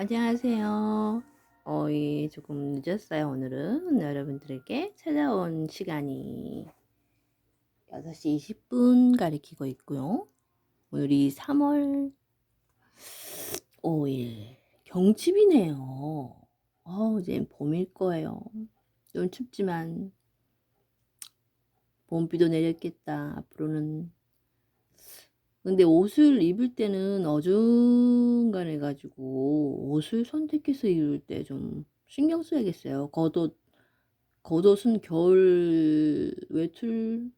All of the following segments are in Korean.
안녕하세요. 조금 늦었어요. 오늘은 여러분들에게 찾아온 시간이 6시 20분 가리키고 있고요. 오늘이 3월 5일 경칩이네요. 이제 봄일 거예요. 좀 춥지만 봄비도 내렸겠다. 앞으로는. 근데 옷을 입을 때는 어중간해 가지고 옷을 선택해서 입을 때 좀 신경 써야겠어요. 겉옷은 겨울 외출은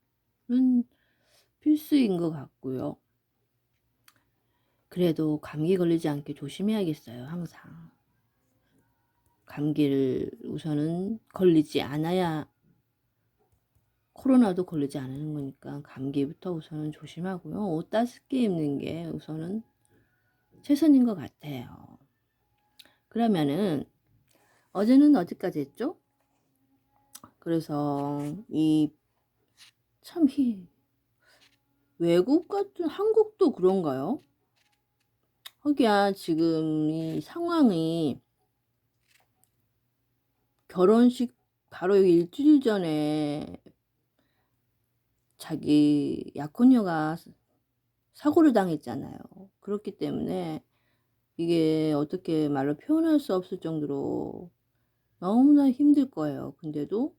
필수인 것 같고요. 그래도 감기 걸리지 않게 조심해야겠어요. 항상 감기를 우선은 걸리지 않아야 코로나도 걸리지 않는 거니까 감기부터 우선은 조심하고요. 옷 따숩게 입는 게 우선은 최선인 것 같아요. 그러면은 어제는 어디까지 했죠? 그래서 참 외국 같은 한국도 그런가요? 하기야 지금 이 상황이 결혼식 바로 일주일 전에 자기 약혼녀가 사고를 당했잖아요. 그렇기 때문에 이게 어떻게 말로 표현할 수 없을 정도로 너무나 힘들 거예요. 근데도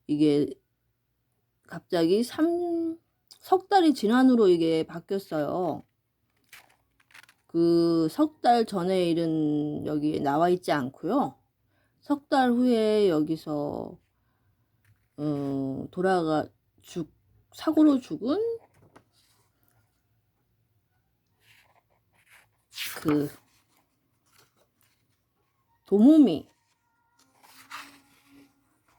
이게 갑자기 석 달이 지난 후로 이게 바뀌었어요. 그 석 달 전의 일은 여기에 나와 있지 않고요. 석 달 후에 여기서 사고로 죽은 그 도모미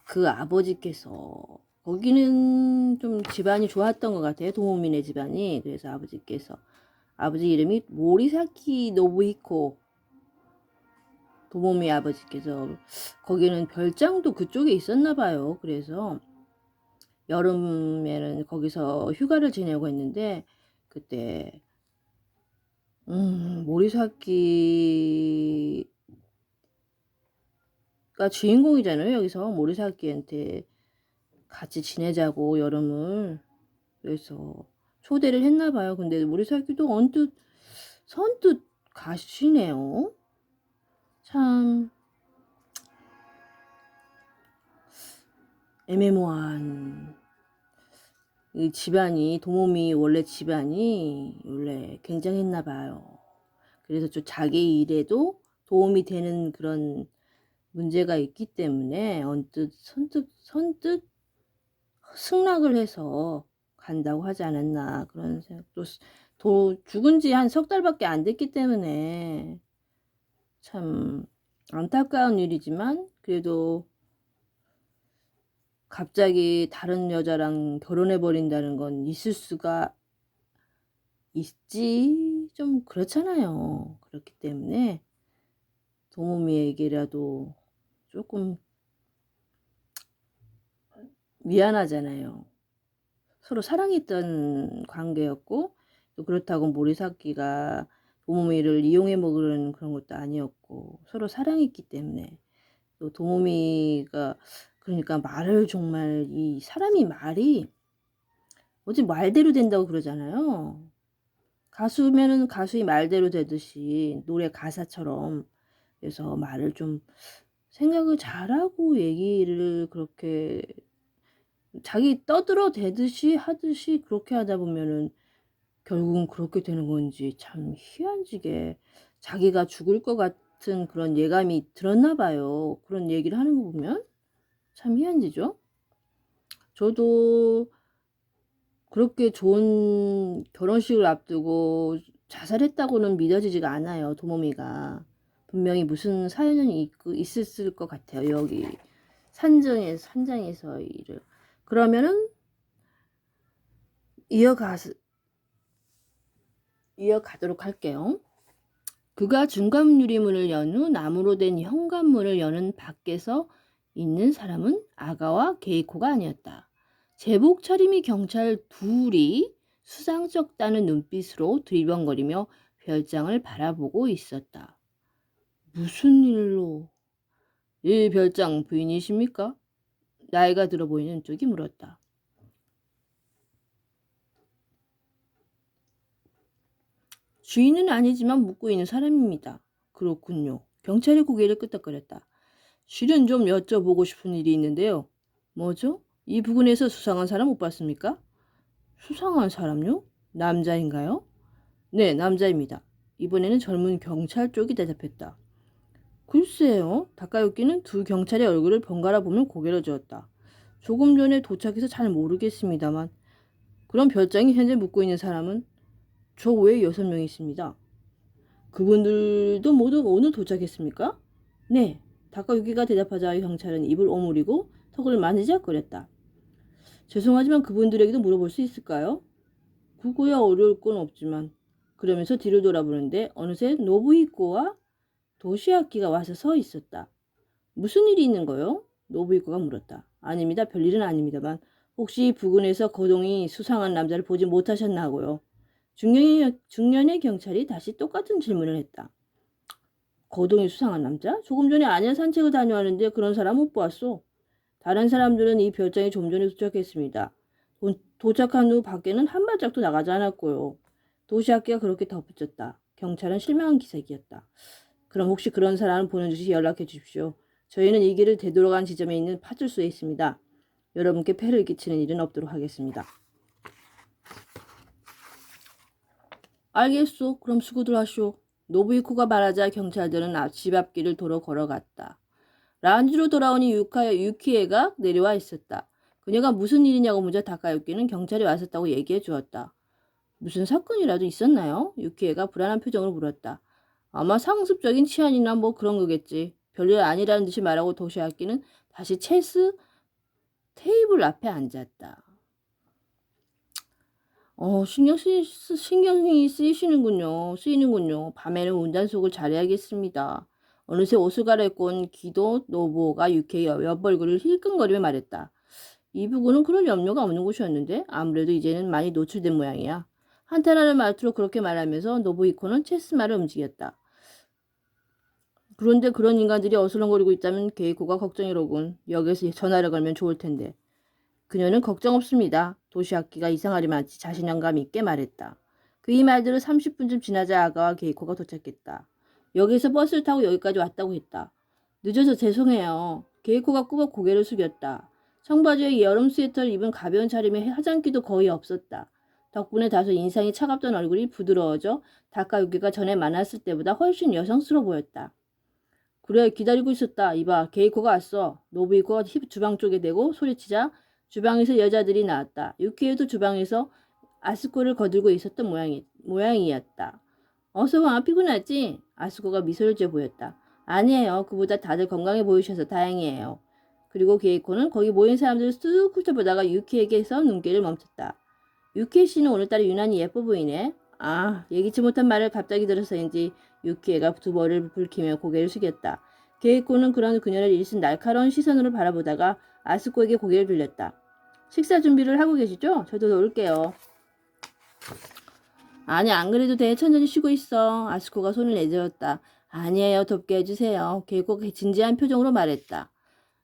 그 아버지께서, 거기는 좀 집안이 좋았던 것 같아요. 도모미네 집안이. 그래서 아버지 이름이 모리사키 노부히코 도모미 아버지께서, 거기는 별장도 그쪽에 있었나 봐요. 그래서 여름에는 거기서 휴가를 지내고 했는데, 그때 모리사키가 주인공이잖아요. 여기서 모리사키한테 같이 지내자고 여름을. 그래서 초대를 했나 봐요. 근데 모리사키도 선뜻 가시네요. 참 애매모호한 이 집안이, 도모미 원래 집안이 원래 굉장했나 봐요. 그래서 좀 자기 일에도 도움이 되는 그런 문제가 있기 때문에 선뜻 승낙을 해서 간다고 하지 않았나 그런 생각도. 죽은 지 한 석 달밖에 안 됐기 때문에 참 안타까운 일이지만, 그래도 갑자기 다른 여자랑 결혼해 버린다는 건 있을 수가 있지, 좀 그렇잖아요. 그렇기 때문에 도모미에게라도 조금 미안하잖아요. 서로 사랑했던 관계였고, 또 그렇다고 모리사키가 도모미를 이용해 먹으려는 그런 것도 아니었고, 서로 사랑했기 때문에. 또 도모미가, 그러니까 말을 정말, 이 사람이 말이 어찌 말대로 된다고 그러잖아요. 가수면은 가수의 말대로 되듯이 노래 가사처럼. 그래서 말을 좀 생각을 잘하고 얘기를 그렇게 자기 떠들어 대듯이 하듯이 그렇게 하다 보면은 결국은 그렇게 되는 건지, 참 희한지게 자기가 죽을 것 같은 그런 예감이 들었나 봐요. 그런 얘기를 하는 거 보면 참 희한지죠. 저도 그렇게 좋은 결혼식을 앞두고 자살했다고는 믿어지지가 않아요. 도모미가 분명히 무슨 사연이 있었을 것 같아요. 여기 산장에서 일을. 그러면은 이어가도록 할게요. 그가 중간 유리문을 연 후 나무로 된 현관문을 여는 밖에서 있는 사람은 아가와 게이코가 아니었다. 제복 차림의 경찰 둘이 수상쩍다는 눈빛으로 들이번거리며 별장을 바라보고 있었다. 무슨 일로? 이 별장 부인이십니까? 나이가 들어 보이는 쪽이 물었다. 주인은 아니지만 묻고 있는 사람입니다. 그렇군요. 경찰이 고개를 끄덕거렸다. 실은 좀 여쭤보고 싶은 일이 있는데요. 뭐죠? 이 부근에서 수상한 사람 못 봤습니까? 수상한 사람요? 남자인가요? 네, 남자입니다. 이번에는 젊은 경찰 쪽이 대답했다. 글쎄요. 다카유키는 두 경찰의 얼굴을 번갈아 보며 고개를 저었다. 조금 전에 도착해서 잘 모르겠습니다만 그런 별장이 현재 묵고 있는 사람은 저 외에 6명이 있습니다. 그분들도 모두 오늘 도착했습니까? 네. 다카유키가 대답하자 경찰은 입을 오므리고 턱을 만지작거렸다. 죄송하지만 그분들에게도 물어볼 수 있을까요? 그거야 어려울 건 없지만 그러면서 뒤를 돌아보는데 어느새 노부히코와 도시아키가 와서 서 있었다. 무슨 일이 있는 거요? 노부히코가 물었다. 아닙니다. 별일은 아닙니다만 혹시 부근에서 거동이 수상한 남자를 보지 못하셨나 하고요. 중년의 경찰이 다시 똑같은 질문을 했다. 거동이 수상한 남자? 조금 전에 아냐 산책을 다녀왔는데 그런 사람 못 보았소. 다른 사람들은 이 별장에 좀 전에 도착했습니다. 도착한 후 밖에는 한 발짝도 나가지 않았고요. 도시학기가 그렇게 덧붙였다. 경찰은 실망한 기색이었다. 그럼 혹시 그런 사람을 보는 즉시 연락해 주십시오. 저희는 이 길을 되돌아간 지점에 있는 파출소에 있습니다. 여러분께 폐를 끼치는 일은 없도록 하겠습니다. 알겠소. 그럼 수고들 하시오. 노부이코가 말하자 경찰들은 집 앞길을 도로 걸어갔다. 라운지로 돌아오니 유키에가 내려와 있었다. 그녀가 무슨 일이냐고 묻자 다카유키는 경찰이 왔었다고 얘기해 주었다. 무슨 사건이라도 있었나요? 유키에가 불안한 표정으로 물었다. 아마 상습적인 치안이나 뭐 그런 거겠지. 별일 아니라는 듯이 말하고 도시아키는 다시 체스 테이블 앞에 앉았다. 신경이 쓰이는군요. 밤에는 운전속을 잘해야겠습니다. 어느새 옷을 갈아입고 온 기도 노부오가 유키의 옆얼굴을 힐끔거리며 말했다. 이 부근은 그런 염려가 없는 곳이었는데 아무래도 이제는 많이 노출된 모양이야. 한탄하는 말투로 그렇게 말하면서 노부이코는 체스말을 움직였다. 그런데 그런 인간들이 어슬렁거리고 있다면 게이코가 걱정이로군. 여기서 전화를 걸면 좋을 텐데. 그녀는 걱정 없습니다. 도시아키가 이상하리만치 자신감 있게 말했다. 그의 말들을 30분쯤 지나자 아가와 게이코가 도착했다. 여기서 버스를 타고 여기까지 왔다고 했다. 늦어서 죄송해요. 게이코가 꾸벅 고개를 숙였다. 청바지에 여름 스웨터를 입은 가벼운 차림에 화장기도 거의 없었다. 덕분에 다소 인상이 차갑던 얼굴이 부드러워져 다카유키가 전에 만났을 때보다 훨씬 여성스러워 보였다. 그래, 기다리고 있었다. 이봐, 게이코가 왔어. 노부이코가 힙 주방 쪽에 대고 소리치자 주방에서 여자들이 나왔다. 유키에도 주방에서 아스코를 거들고 있었던 모양이었다. 어서 와, 피곤하지? 아스코가 미소를 지어 보였다. 아니에요. 그보다 다들 건강해 보이셔서 다행이에요. 그리고 게이코는 거기 모인 사람들을 쑥 훑어보다가 유키에게서 눈길을 멈췄다. 유키 씨는 오늘따라 유난히 예뻐 보이네. 아, 예기치 못한 말을 갑자기 들어서인지 유키에가 두 머리를 붉히며 고개를 숙였다. 게이코는 그런 그녀를 일순 날카로운 시선으로 바라보다가 아스코에게 고개를 돌렸다. 식사 준비를 하고 계시죠? 저도 놓을게요. 아니, 안 그래도 돼. 천천히 쉬고 있어. 아스코가 손을 내저었다. 아니에요. 돕게 해주세요. 게이코가 진지한 표정으로 말했다.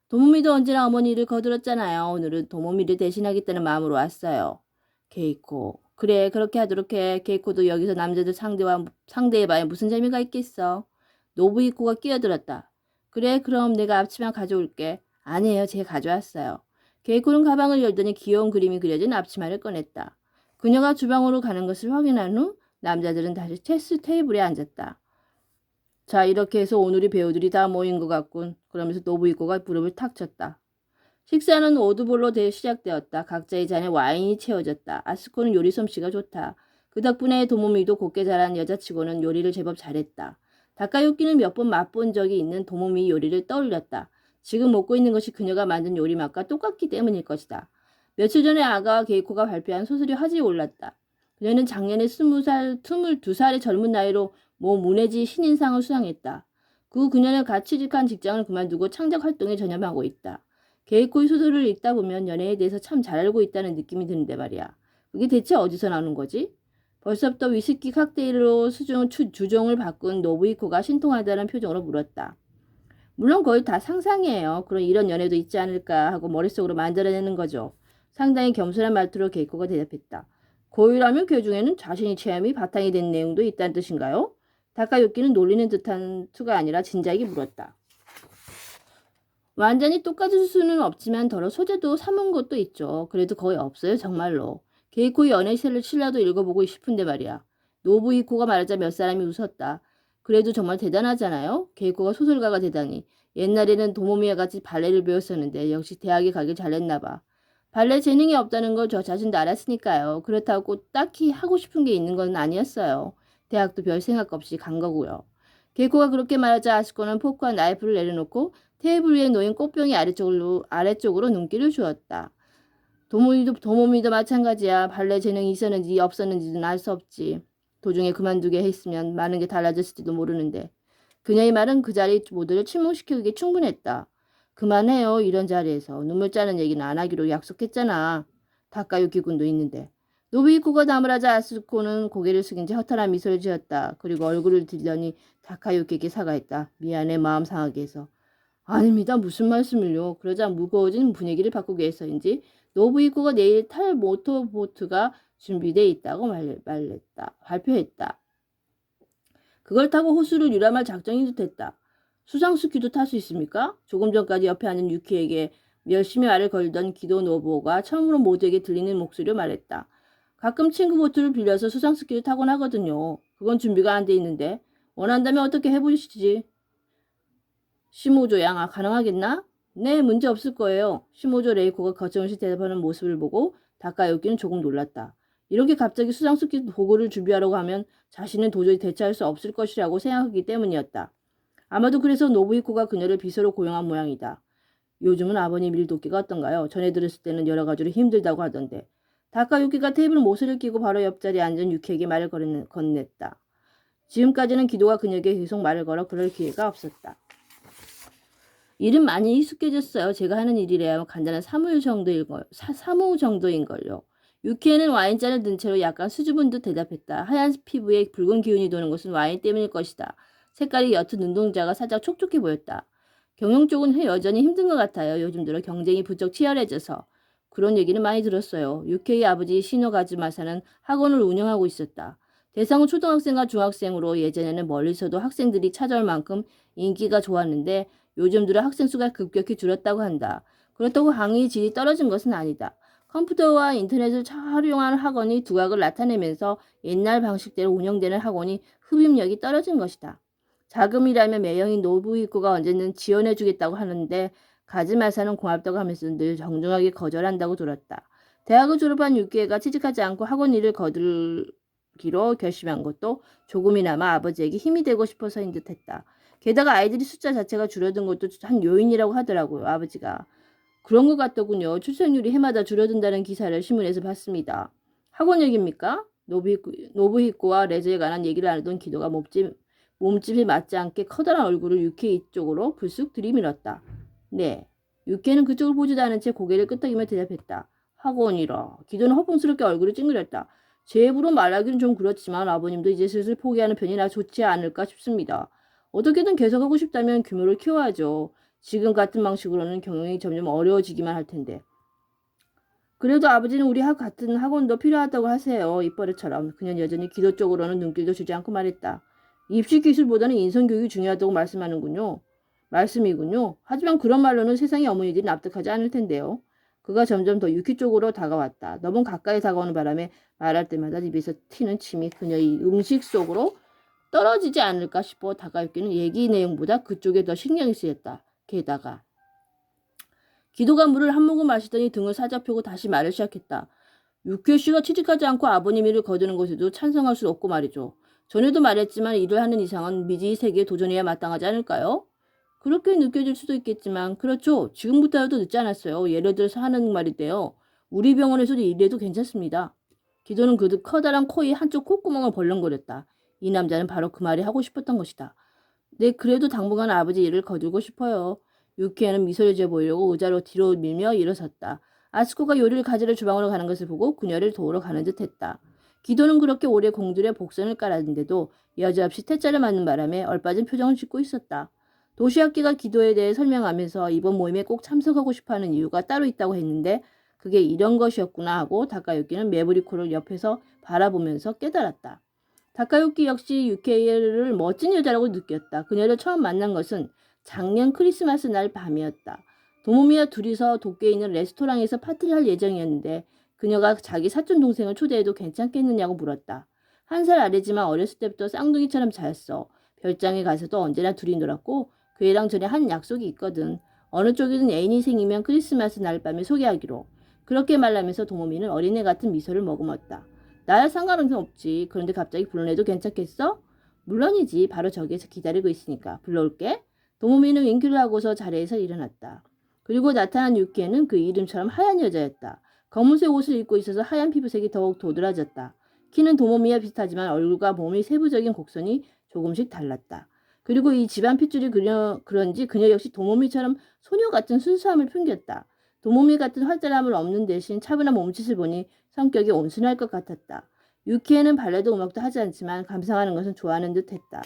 도모미도 언제나 어머니 일을 거들었잖아요. 오늘은 도모미를 대신하겠다는 마음으로 왔어요. 게이코. 그래, 그렇게 하도록 해. 게이코도 여기서 남자들 상대해봐야 무슨 재미가 있겠어. 노부이코가 끼어들었다. 그래, 그럼 내가 앞치마 가져올게. 아니에요. 제가 가져왔어요. 게이코는 가방을 열더니 귀여운 그림이 그려진 앞치마를 꺼냈다. 그녀가 주방으로 가는 것을 확인한 후 남자들은 다시 체스 테이블에 앉았다. 자, 이렇게 해서 오늘의 배우들이 다 모인 것 같군. 그러면서 노부이코가 무릎을 탁 쳤다. 식사는 오드볼로 시작되었다. 각자의 잔에 와인이 채워졌다. 아스코는 요리 솜씨가 좋다. 그 덕분에 도모미도 곱게 자란 여자치고는 요리를 제법 잘했다. 다카유키는 몇 번 맛본 적이 있는 도모미 요리를 떠올렸다. 지금 먹고 있는 것이 그녀가 만든 요리 맛과 똑같기 때문일 것이다. 며칠 전에 아가와 게이코가 발표한 소설이 화제에 올랐다. 그녀는 작년에 22살의 젊은 나이로 모 문해지 신인상을 수상했다. 그 후 그녀는 갓 취직한 직장을 그만두고 창작 활동에 전념하고 있다. 게이코의 소설을 읽다 보면 연애에 대해서 참 잘 알고 있다는 느낌이 드는데 말이야. 그게 대체 어디서 나오는 거지? 벌써부터 위스키 칵테일로 주종을 바꾼 노부히코가 신통하다는 표정으로 물었다. 물론 거의 다 상상이에요. 그런 이런 연애도 있지 않을까 하고 머릿속으로 만들어내는 거죠. 상당히 겸손한 말투로 케이코가 대답했다. 고의라면 그 중에는 자신의 체험이 바탕이 된 내용도 있다는 뜻인가요? 다카유키는 놀리는 듯한 투가 아니라 진지하게 물었다. 완전히 똑같을 수는 없지만 더러 소재도 삼은 것도 있죠. 그래도 거의 없어요, 정말로. 케이코의 연애 신라도 읽어보고 싶은데 말이야. 노부히코가 말하자 몇 사람이 웃었다. 그래도 정말 대단하잖아요. 케이코가 소설가가 되다니. 옛날에는 도모미와 같이 발레를 배웠었는데 역시 대학에 가길 잘했나 봐. 발레 재능이 없다는 걸 저 자신도 알았으니까요. 그렇다고 딱히 하고 싶은 게 있는 건 아니었어요. 대학도 별 생각 없이 간 거고요. 케이코가 그렇게 말하자 아스코는 포크와 나이프를 내려놓고 테이블 위에 놓인 꽃병이 아래쪽으로 눈길을 주었다. 도모미도 마찬가지야. 발레 재능이 있었는지 없었는지는 알 수 없지. 도중에 그만두게 했으면 많은 게 달라졌을지도 모르는데. 그녀의 말은 그 자리 모두를 침묵시키기에 충분했다. 그만해요. 이런 자리에서. 눈물 짜는 얘기는 안 하기로 약속했잖아. 다카유키 군도 있는데. 노부히코가 담을 하자 아스코는 고개를 숙인 채 허탈한 미소를 지었다. 그리고 얼굴을 들더니 다카유키에게 사과했다. 미안해, 마음 상하게 해서. 아닙니다. 무슨 말씀을요. 그러자 무거워진 분위기를 바꾸기 위해서인지 노부히코가 내일 탈 모터보트가 준비돼 있다고 발표했다. 그걸 타고 호수를 유람할 작정이 됐다. 수상스키도 탈 수 있습니까? 조금 전까지 옆에 앉은 유키에게 열심히 말을 걸던 기도 노부오가 처음으로 모두에게 들리는 목소리로 말했다. 가끔 친구 보트를 빌려서 수상스키를 타곤 하거든요. 그건 준비가 안 돼 있는데 원한다면 어떻게 해보시지? 시모조 양, 가능하겠나? 네, 문제 없을 거예요. 시모조 레이코가 거침없이 대답하는 모습을 보고 다카유키는 조금 놀랐다. 이렇게 갑자기 수상스키 도구를 준비하라고 하면 자신은 도저히 대처할 수 없을 것이라고 생각하기 때문이었다. 아마도 그래서 노부히코가 그녀를 비서로 고용한 모양이다. 요즘은 아버님 일 돕기가 어떤가요? 전에 들었을 때는 여러 가지로 힘들다고 하던데. 다카유키가 테이블 모서리를 끼고 바로 옆자리에 앉은 유키에게 말을 건넸다. 지금까지는 기도가 그녀에게 계속 말을 걸어 그럴 기회가 없었다. 일은 많이 익숙해졌어요. 제가 하는 일이래야 간단한 사무 정도인걸요. 유키에는 와인잔을 든 채로 약간 수줍은 듯 대답했다. 하얀 피부에 붉은 기운이 도는 것은 와인 때문일 것이다. 색깔이 옅은 눈동자가 살짝 촉촉해 보였다. 경영 쪽은 여전히 힘든 것 같아요. 요즘 들어 경쟁이 부쩍 치열해져서. 그런 얘기는 많이 들었어요. 유키의 아버지 시노가즈마사는 학원을 운영하고 있었다. 대상은 초등학생과 중학생으로 예전에는 멀리서도 학생들이 찾아올 만큼 인기가 좋았는데 요즘 들어 학생 수가 급격히 줄었다고 한다. 그렇다고 강의 질이 떨어진 것은 아니다. 컴퓨터와 인터넷을 잘 활용하는 학원이 두각을 나타내면서 옛날 방식대로 운영되는 학원이 흡입력이 떨어진 것이다. 자금이라면 매형인 노부히코가 언제든 지원해주겠다고 하는데 가즈마사는 고맙다고 하면서 늘 정중하게 거절한다고 들었다. 대학을 졸업한 유키에가 취직하지 않고 학원 일을 거들기로 결심한 것도 조금이나마 아버지에게 힘이 되고 싶어서인 듯했다. 게다가 아이들이 숫자 자체가 줄어든 것도 한 요인이라고 하더라고요. 아버지가. 그런 것 같더군요. 출생률이 해마다 줄어든다는 기사를 신문에서 봤습니다. 학원 얘기입니까? 노부히코와 레저에 관한 얘기를 나누던 기도가 몸집이 맞지 않게 커다란 얼굴을 유키 이쪽으로 불쑥 들이밀었다. 네. 유키는 그쪽을 보지도 않은 채 고개를 끄덕이며 대답했다. 학원이라. 기도는 허풍스럽게 얼굴을 찡그렸다. 제 입으로 말하기는 좀 그렇지만 아버님도 이제 슬슬 포기하는 편이라 좋지 않을까 싶습니다. 어떻게든 계속하고 싶다면 규모를 키워야죠. 지금 같은 방식으로는 경영이 점점 어려워지기만 할 텐데. 그래도 아버지는 우리 같은 학원도 필요하다고 하세요. 입버릇처럼. 그녀는 여전히 기도 쪽으로는 눈길도 주지 않고 말했다. 입시 기술보다는 인성교육이 중요하다고 말씀이군요. 하지만 그런 말로는 세상의 어머니들이 납득하지 않을 텐데요. 그가 점점 더 유키 쪽으로 다가왔다. 너무 가까이 다가오는 바람에 말할 때마다 입에서 튀는 침이 그녀의 음식 속으로 떨어지지 않을까 싶어 다가유키는 얘기 내용보다 그쪽에 더 신경이 쓰였다. 게다가 기도가 물을 한 모금 마시더니 등을 살짝 펴고 다시 말을 시작했다. 유키 씨가 취직하지 않고 아버님 일을 거두는 것에도 찬성할 수 없고 말이죠. 전에도 말했지만 일을 하는 이상은 미지의 세계에 도전해야 마땅하지 않을까요? 그렇게 느껴질 수도 있겠지만 그렇죠. 지금부터라도 늦지 않았어요. 예를 들어서 하는 말인데요. 우리 병원에서도 일해도 괜찮습니다. 기도는 그 커다란 코의 한쪽 콧구멍을 벌렁거렸다. 이 남자는 바로 그 말이 하고 싶었던 것이다. 네, 그래도 당분간 아버지 일을 거두고 싶어요. 유키에는 미소를 지어 보이려고 의자로 뒤로 밀며 일어섰다. 아스코가 요리를 가지러 주방으로 가는 것을 보고 그녀를 도우러 가는 듯 했다. 기도는 그렇게 오래 공들여 복선을 깔았는데도 여지없이 퇴짜를 맞는 바람에 얼빠진 표정을 짓고 있었다. 도시학기가 기도에 대해 설명하면서 이번 모임에 꼭 참석하고 싶어하는 이유가 따로 있다고 했는데 그게 이런 것이었구나 하고 다카유키는 메브리코를 옆에서 바라보면서 깨달았다. 다카유키 역시 유케이를 멋진 여자라고 느꼈다. 그녀를 처음 만난 것은 작년 크리스마스 날 밤이었다. 도모미와 둘이서 도쿄에 있는 레스토랑에서 파티를 할 예정이었는데 그녀가 자기 사촌 동생을 초대해도 괜찮겠느냐고 물었다. 1살 아래지만 어렸을 때부터 쌍둥이처럼 자랐어. 별장에 가서도 언제나 둘이 놀았고 그 애랑 전에 한 약속이 있거든. 어느 쪽이든 애인이 생기면 크리스마스 날 밤에 소개하기로. 그렇게 말하면서 도모미는 어린애 같은 미소를 머금었다. 나야 상관은 없지. 그런데 갑자기 불러내도 괜찮겠어? 물론이지. 바로 저기에서 기다리고 있으니까. 불러올게. 도모미는 윙크를 하고서 자리에서 일어났다. 그리고 나타난 유키에는 그 이름처럼 하얀 여자였다. 검은색 옷을 입고 있어서 하얀 피부색이 더욱 도드라졌다. 키는 도모미와 비슷하지만 얼굴과 몸의 세부적인 곡선이 조금씩 달랐다. 그리고 이 집안 핏줄이 그런지 그녀 역시 도모미처럼 소녀 같은 순수함을 풍겼다. 도모미 같은 활달함을 없는 대신 차분한 몸짓을 보니 성격이 온순할 것 같았다. 유키에는 발레도 음악도 하지 않지만 감상하는 것은 좋아하는 듯했다.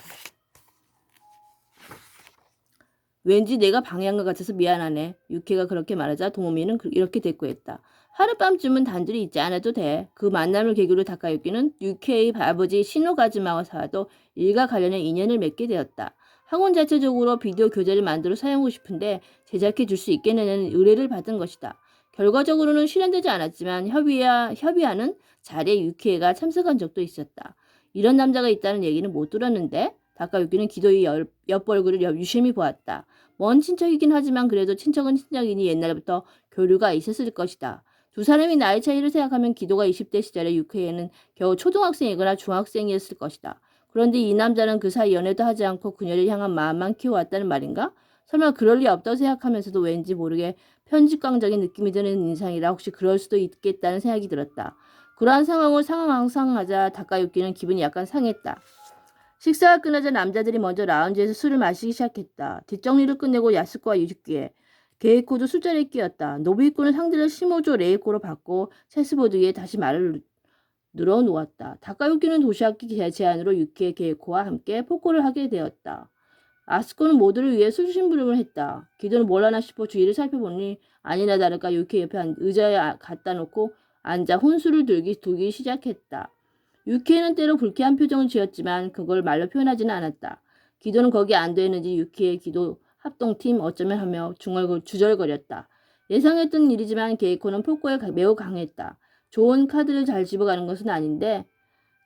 왠지 내가 방해한 것 같아서 미안하네. 유키가 그렇게 말하자 도모미는 이렇게 대꾸했다. 하룻밤쯤은 단둘이 있지 않아도 돼. 그 만남을 계기로 다카유키는 유키의 아버지 시노가즈마와도 일가 관련된 인연을 맺게 되었다. 학원 자체적으로 비디오 교재를 만들어 사용하고 싶은데 제작해 줄 수 있겠느냐는 의뢰를 받은 것이다. 결과적으로는 실현되지 않았지만 협의하는 자리에 유키가 참석한 적도 있었다. 이런 남자가 있다는 얘기는 못 들었는데 다카유키는 기도의 옆벌구를 유심히 보았다. 먼 친척이긴 하지만 그래도 친척은 친척이니 옛날부터 교류가 있었을 것이다. 두 사람이 나이 차이를 생각하면 기도가 20대 시절에 유케이는 겨우 초등학생이거나 중학생이었을 것이다. 그런데 이 남자는 그 사이 연애도 하지 않고 그녀를 향한 마음만 키워왔다는 말인가? 설마 그럴 리 없다고 생각하면서도 왠지 모르게 편집광적인 느낌이 드는 인상이라 혹시 그럴 수도 있겠다는 생각이 들었다. 그러한 상황을 상상하자 다카유키는 기분이 약간 상했다. 식사가 끝나자 남자들이 먼저 라운지에서 술을 마시기 시작했다. 뒷정리를 끝내고 야스코와 유즈키에 게이코도 술자리에 끼었다. 노부이코는 상대를 시모조 레이코로 바꿔 체스보드 위에 다시 말을 늘어놓았다. 다카유키는 도시학기 제안으로 유키의 게이코와 함께 포코를 하게 되었다. 아스코는 모두를 위해 술심부름을 했다. 기도는 뭘 하나 싶어 주위를 살펴보니 아니나 다를까 유키 옆에 의자에 갖다 놓고 앉아 혼술을 두기 시작했다. 유키에는 때로 불쾌한 표정을 지었지만 그걸 말로 표현하지는 않았다. 기도는 거기에 안도했는지 유키의 기도 합동팀 어쩌면 하며 주절거렸다. 예상했던 일이지만 게이코는 포코에 매우 강했다. 좋은 카드를 잘 집어가는 것은 아닌데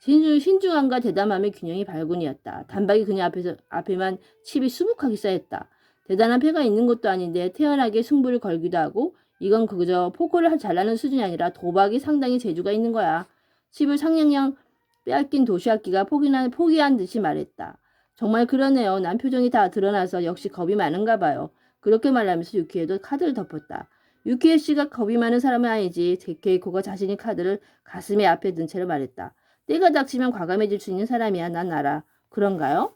신중함과 대담함의 균형이 발군이었다. 단박에 그녀 앞에만 칩이 수북하게 쌓였다. 대단한 패가 있는 것도 아닌데 태연하게 승부를 걸기도 하고 이건 그저 포코를 잘하는 수준이 아니라 도박이 상당히 재주가 있는 거야. 칩을 상냥냥 빼앗긴 도시학기가 포기한 듯이 말했다. 정말 그러네요. 난 표정이 다 드러나서 역시 겁이 많은가 봐요. 그렇게 말하면서 유키에도 카드를 덮었다. 유키에 씨가 겁이 많은 사람은 아니지. 게이코가 자신의 카드를 가슴에 앞에 든 채로 말했다. 때가 닥치면 과감해질 수 있는 사람이야. 난 알아. 그런가요?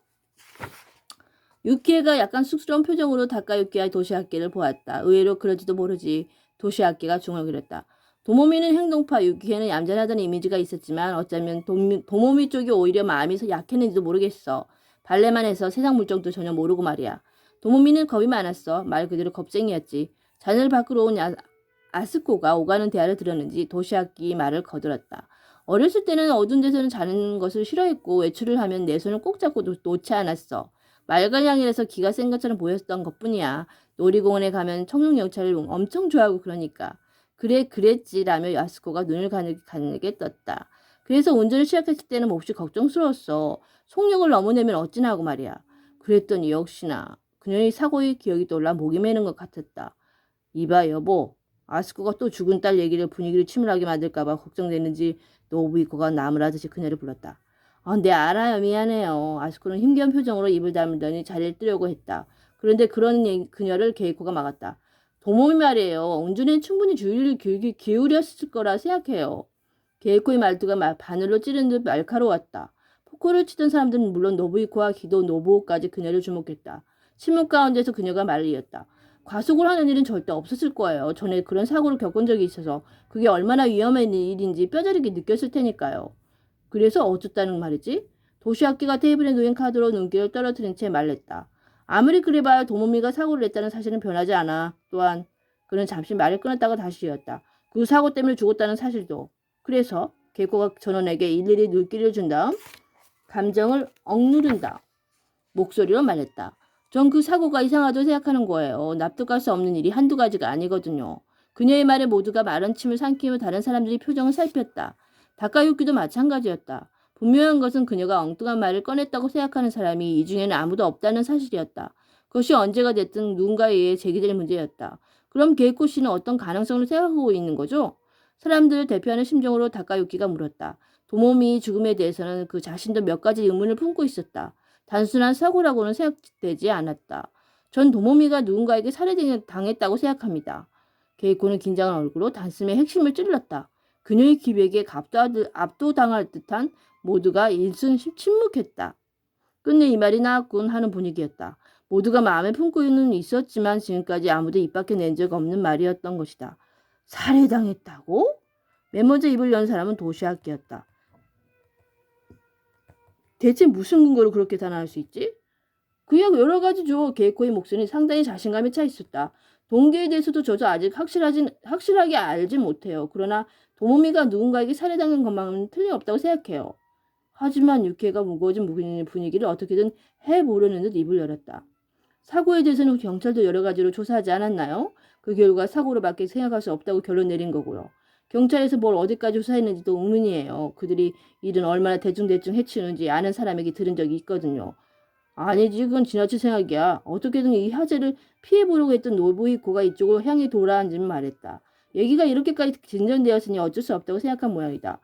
유키에가 약간 쑥스러운 표정으로 다카유키와 도시학기를 보았다. 의외로 그럴지도 모르지. 도시학기가 중얼거렸다. 도모미는 행동파, 유키에는 얌전하다는 이미지가 있었지만 어쩌면 도모미 쪽이 오히려 마음이 약했는지도 모르겠어. 발레만 해서 세상 물정도 전혀 모르고 말이야. 도모미는 겁이 많았어. 말 그대로 겁쟁이였지. 자네를 밖으로 온 아스코가 오가는 대화를 들었는지 도시학기 말을 거들었다. 어렸을 때는 어두운 데서는 자는 것을 싫어했고 외출을 하면 내 손을 꼭 잡고 놓지 않았어. 말괄량이라서 기가 센 것처럼 보였던 것뿐이야. 놀이공원에 가면 청룡열차를 엄청 좋아하고 그러니까. 그래 그랬지라며 야스코가 눈을 가늘게 떴다. 그래서 운전을 시작했을 때는 몹시 걱정스러웠어. 속력을 넘어내면 어찌나 하고 말이야. 그랬더니 역시나 그녀의 사고의 기억이 떠올라 목이 메는 것 같았다. 이봐 여보. 아스코가 또 죽은 딸 얘기를 분위기를 침울하게 만들까봐 걱정되는지 노부이코가 나무라듯이 그녀를 불렀다. 네 알아요. 미안해요. 아스코는 힘겨운 표정으로 입을 다물더니 자리를 뜨려고 했다. 그런데 그런 그녀를 게이코가 막았다. 도모미 말이에요. 운전에 충분히 주의를 기울였을 거라 생각해요. 게이코의 말투가 바늘로 찌른 듯 날카로웠다. 포코를 치던 사람들은 물론 노부이코와 기도 노부오까지 그녀를 주목했다. 침묵 가운데서 그녀가 말을 이었다. 과속을 하는 일은 절대 없었을 거예요. 전에 그런 사고를 겪은 적이 있어서 그게 얼마나 위험한 일인지 뼈저리게 느꼈을 테니까요. 그래서 어쩌다는 말이지? 도시악기가 테이블에 놓인 카드로 눈길을 떨어뜨린 채 말했다. 아무리 그래봐야 도모미가 사고를 냈다는 사실은 변하지 않아. 또한 그는 잠시 말을 끊었다가 다시 이었다. 그 사고 때문에 죽었다는 사실도. 그래서 개코가 전원에게 일일이 눈길을 준 다음 감정을 억누른다. 목소리로 말했다. 전 그 사고가 이상하다고 생각하는 거예요. 납득할 수 없는 일이 한두 가지가 아니거든요. 그녀의 말에 모두가 마른 침을 삼키며 다른 사람들이 표정을 살폈다. 다카유키도 마찬가지였다. 분명한 것은 그녀가 엉뚱한 말을 꺼냈다고 생각하는 사람이 이 중에는 아무도 없다는 사실이었다. 그것이 언제가 됐든 누군가에 의해 제기될 문제였다. 그럼 게이코 씨는 어떤 가능성을 생각하고 있는 거죠? 사람들을 대표하는 심정으로 다카유키가 물었다. 도모미 죽음에 대해서는 그 자신도 몇 가지 의문을 품고 있었다. 단순한 사고라고는 생각되지 않았다. 전 도모미가 누군가에게 살해당했다고 생각합니다. 게이코는 긴장한 얼굴로 단숨에 핵심을 찔렀다. 그녀의 기백에 압도당할 듯한 모두가 일순 침묵했다. 끝내 이 말이 나왔군 하는 분위기였다. 모두가 마음에 품고는 있었지만 지금까지 아무도 입 밖에 낸 적 없는 말이었던 것이다. 살해당했다고? 맨 먼저 입을 연 사람은 도시아키였다. 대체 무슨 근거로 그렇게 단언할 수 있지? 그야 여러 가지죠. 게이코의 목소리는 상당히 자신감에 차 있었다. 동기에 대해서도 저도 아직 확실하게 알지 못해요. 그러나 도모미가 누군가에게 살해당한 것만은 틀림없다고 생각해요. 하지만 유케가 무거워진 분위기를 어떻게든 해보려는 듯 입을 열었다. 사고에 대해서는 경찰도 여러 가지로 조사하지 않았나요? 그 결과 사고로밖에 생각할 수 없다고 결론 내린 거고요. 경찰에서 뭘 어디까지 조사했는지도 의문이에요. 그들이 일은 얼마나 대충대충 해치우는지 아는 사람에게 들은 적이 있거든요. 아니지, 그건 지나칠 생각이야. 어떻게든 이 화재를 피해보려고 했던 노부이코가 이쪽으로 향해 돌아앉으면 말했다. 얘기가 이렇게까지 진전되었으니 어쩔 수 없다고 생각한 모양이다.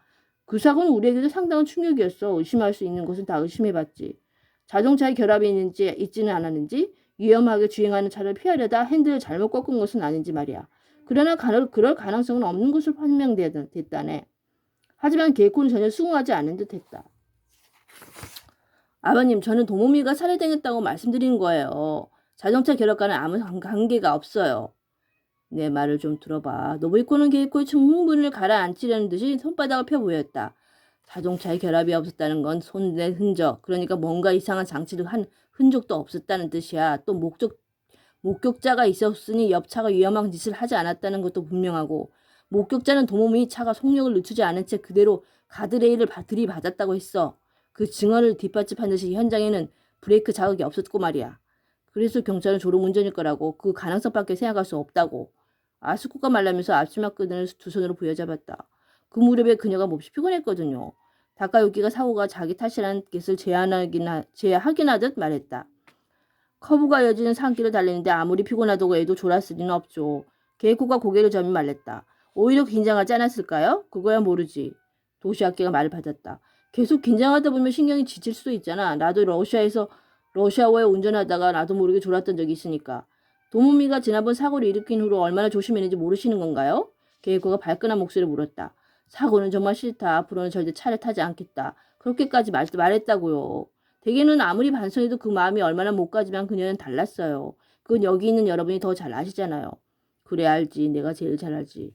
그 사고는 우리에게도 상당한 충격이었어. 의심할 수 있는 것은 다 의심해봤지. 자동차에 결합이 있지는 않았는지, 위험하게 주행하는 차를 피하려다 핸들을 잘못 꺾은 것은 아닌지 말이야. 그러나 그럴 가능성은 없는 것으로 판명됐다네. 하지만 게이코는 전혀 수긍하지 않은 듯했다. 아버님, 저는 도모미가 살해당했다고 말씀드리는 거예요. 자동차 결합과는 아무 관계가 없어요. 내 말을 좀 들어봐. 노부이코는 게이코의 흥분을 가라앉히려는 듯이 손바닥을 펴 보였다. 자동차에 결합이 없었다는 건 손의 흔적, 그러니까 뭔가 이상한 장치를 한 흔적도 없었다는 뜻이야. 또 목격자가 있었으니 옆차가 위험한 짓을 하지 않았다는 것도 분명하고, 목격자는 도모미 차가 속력을 늦추지 않은 채 그대로 가드레일을 들이받았다고 했어. 그 증언을 뒷받침한 듯이 현장에는 브레이크 자극이 없었고 말이야. 그래서 경찰은 졸음운전일 거라고, 그 가능성밖에 생각할 수 없다고. 아스코가 말하면서 앞치마 끈을 두 손으로 부여잡았다. 그 무렵에 그녀가 몹시 피곤했거든요. 다카유키가 사고가 자기 탓이라는 것을 제하긴 하듯 말했다. 커브가 이어지는 산길을 달리는데 아무리 피곤하다고 해도 졸았을 리는 없죠. 게이코가 고개를 저으며 말했다. 오히려 긴장하지 않았을까요? 그거야 모르지. 도시아키가 말을 받았다. 계속 긴장하다 보면 신경이 지칠 수도 있잖아. 나도 러시아어에 운전하다가 나도 모르게 졸았던 적이 있으니까. 도무미가 지난번 사고를 일으킨 후로 얼마나 조심했는지 모르시는 건가요? 게이코가 발끈한 목소리로 물었다. 사고는 정말 싫다. 앞으로는 절대 차를 타지 않겠다. 그렇게까지 말했다고요. 대개는 아무리 반성해도 그 마음이 얼마나 못 가지만 그녀는 달랐어요. 그건 여기 있는 여러분이 더 잘 아시잖아요. 그래 알지. 내가 제일 잘 알지.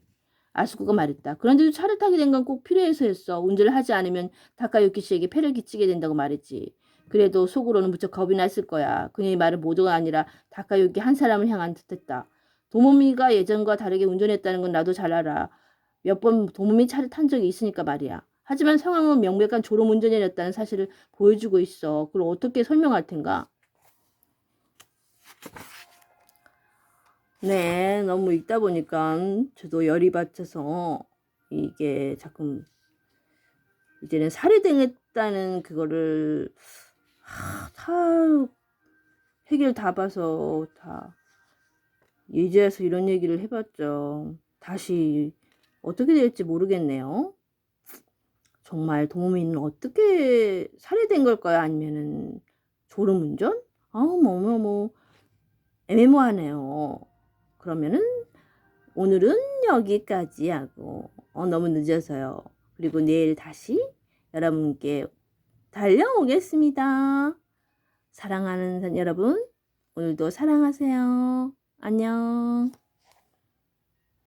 아스코가 말했다. 그런데도 차를 타게 된 건 꼭 필요해서였어. 운전을 하지 않으면 다카유키 씨에게 폐를 끼치게 된다고 말했지. 그래도 속으로는 무척 겁이 났을 거야. 그녀의 말은 모두가 아니라 다카유키 한 사람을 향한 듯했다. 도모미가 예전과 다르게 운전했다는 건 나도 잘 알아. 몇 번 도모미 차를 탄 적이 있으니까 말이야. 하지만 상황은 명백한 졸음운전이었다는 사실을 보여주고 있어. 그걸 어떻게 설명할 텐가? 네, 너무 읽다 보니까 저도 열이 받쳐서 이게 자꾸 이제는 살해당했다는 그거를 다 해결 다 봐서 다 이제서 이런 얘기를 해봤죠. 다시 어떻게 될지 모르겠네요. 정말 도모미는 어떻게 살해된 걸까요? 아니면은 졸음운전? 애매모하네요. 그러면은 오늘은 여기까지 하고 너무 늦어서요. 그리고 내일 다시 여러분께 달려오겠습니다. 사랑하는 여러분, 오늘도 사랑하세요. 안녕.